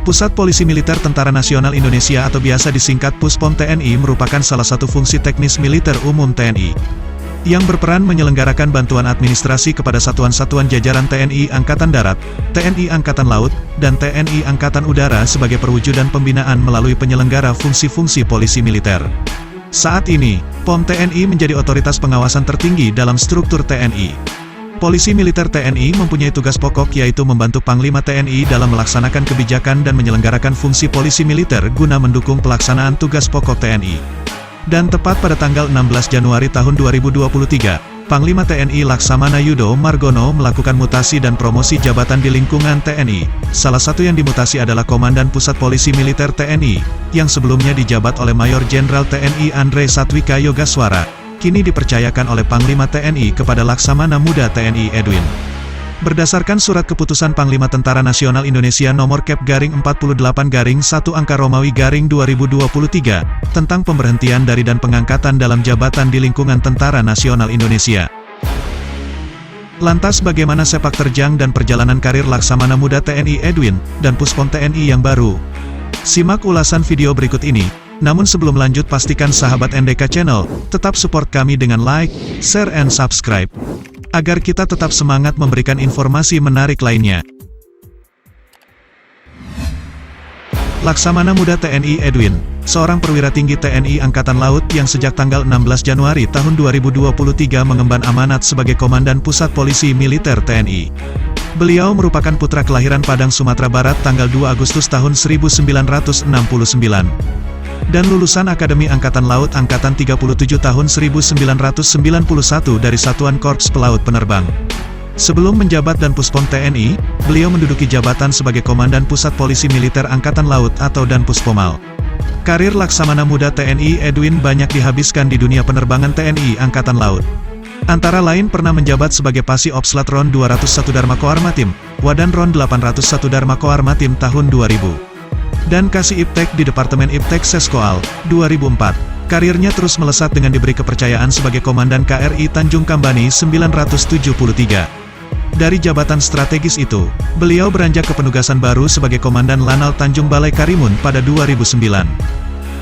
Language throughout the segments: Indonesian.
Pusat Polisi Militer Tentara Nasional Indonesia atau biasa disingkat Puspom TNI merupakan salah satu fungsi teknis militer umum TNI, yang berperan menyelenggarakan bantuan administrasi kepada satuan-satuan jajaran TNI Angkatan Darat, TNI Angkatan Laut, dan TNI Angkatan Udara sebagai perwujudan pembinaan melalui penyelenggara fungsi-fungsi polisi militer. Saat ini, POM TNI menjadi otoritas pengawasan tertinggi dalam struktur TNI. Polisi militer TNI mempunyai tugas pokok yaitu membantu Panglima TNI dalam melaksanakan kebijakan dan menyelenggarakan fungsi polisi militer guna mendukung pelaksanaan tugas pokok TNI. Dan tepat pada tanggal 16 Januari tahun 2023, Panglima TNI Laksamana Yudo Margono melakukan mutasi dan promosi jabatan di lingkungan TNI. Salah satu yang dimutasi adalah Komandan Pusat Polisi Militer TNI, yang sebelumnya dijabat oleh Mayor Jenderal TNI Andre Satwika Yogaswara, kini dipercayakan oleh Panglima TNI kepada Laksamana Muda TNI Edwin. Berdasarkan Surat Keputusan Panglima Tentara Nasional Indonesia Nomor Kep/48-1/Romawi-2023, tentang pemberhentian dari dan pengangkatan dalam jabatan di lingkungan Tentara Nasional Indonesia. Lantas bagaimana sepak terjang dan perjalanan karir Laksamana Muda TNI Edwin, dan Puspom TNI yang baru? Simak ulasan video berikut ini. Namun sebelum lanjut pastikan sahabat NDK Channel, tetap support kami dengan like, share and subscribe, agar kita tetap semangat memberikan informasi menarik lainnya. Laksamana Muda TNI Edwin, seorang perwira tinggi TNI Angkatan Laut yang sejak tanggal 16 Januari tahun 2023 mengemban amanat sebagai Komandan Pusat Polisi Militer TNI. Beliau merupakan putra kelahiran Padang, Sumatera Barat tanggal 2 Agustus tahun 1969. Dan lulusan Akademi Angkatan Laut Angkatan 37 tahun 1991 dari Satuan Korps Pelaut Penerbang. Sebelum menjabat dan Puspom TNI, beliau menduduki jabatan sebagai Komandan Pusat Polisi Militer Angkatan Laut atau Danpuspomal. Karir Laksamana Muda TNI Edwin banyak dihabiskan di dunia penerbangan TNI Angkatan Laut. Antara lain pernah menjabat sebagai Pasi Opslat Ron 201 Dharma Koarmatim, Wadan Ron 801 Dharma Koarmatim tahun 2000. Dan Kasih Iptek di Departemen Iptek Seskoal, 2004. Karirnya terus melesat dengan diberi kepercayaan sebagai Komandan KRI Tanjung Kambani 973. Dari jabatan strategis itu, beliau beranjak ke penugasan baru sebagai Komandan Lanal Tanjung Balai Karimun pada 2009.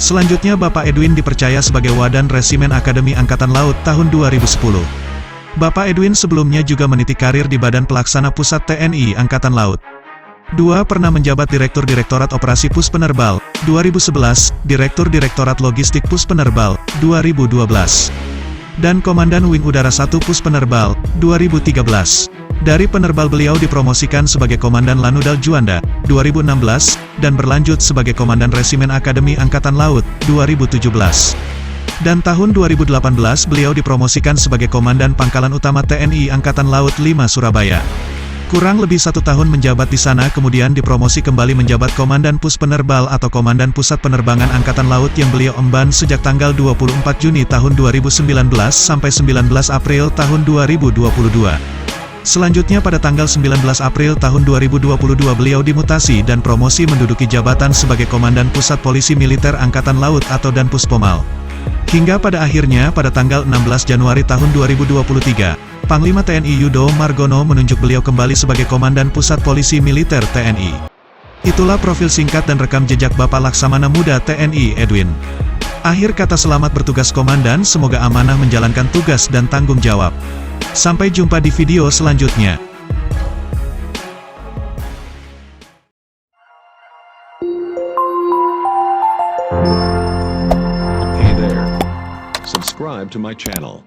Selanjutnya Bapak Edwin dipercaya sebagai Wadan Resimen Akademi Angkatan Laut tahun 2010. Bapak Edwin sebelumnya juga meniti karir di Badan Pelaksana Pusat TNI Angkatan Laut. Pernah menjabat Direktur Direktorat Operasi Pus Penerbal, 2011, Direktur Direktorat Logistik Pus Penerbal, 2012. Dan Komandan Wing Udara 1 Pus Penerbal, 2013. Dari Penerbal beliau dipromosikan sebagai Komandan Lanudal Juanda, 2016, dan berlanjut sebagai Komandan Resimen Akademi Angkatan Laut, 2017. Dan tahun 2018 beliau dipromosikan sebagai Komandan Pangkalan Utama TNI Angkatan Laut 5 Surabaya. Kurang lebih 1 tahun menjabat di sana kemudian dipromosi kembali menjabat Komandan Pus Penerbal atau Komandan Pusat Penerbangan Angkatan Laut yang beliau emban sejak tanggal 24 Juni tahun 2019 sampai 19 April tahun 2022. Selanjutnya pada tanggal 19 April tahun 2022 beliau dimutasi dan promosi menduduki jabatan sebagai Komandan Pusat Polisi Militer Angkatan Laut atau Danpuspomal. Hingga pada akhirnya pada tanggal 16 Januari tahun 2023, Panglima TNI Yudo Margono menunjuk beliau kembali sebagai Komandan Pusat Polisi Militer TNI. Itulah profil singkat dan rekam jejak Bapak Laksamana Muda TNI Edwin. Akhir kata selamat bertugas Komandan, semoga amanah menjalankan tugas dan tanggung jawab. Sampai jumpa di video selanjutnya. Hey there. Subscribe to my channel.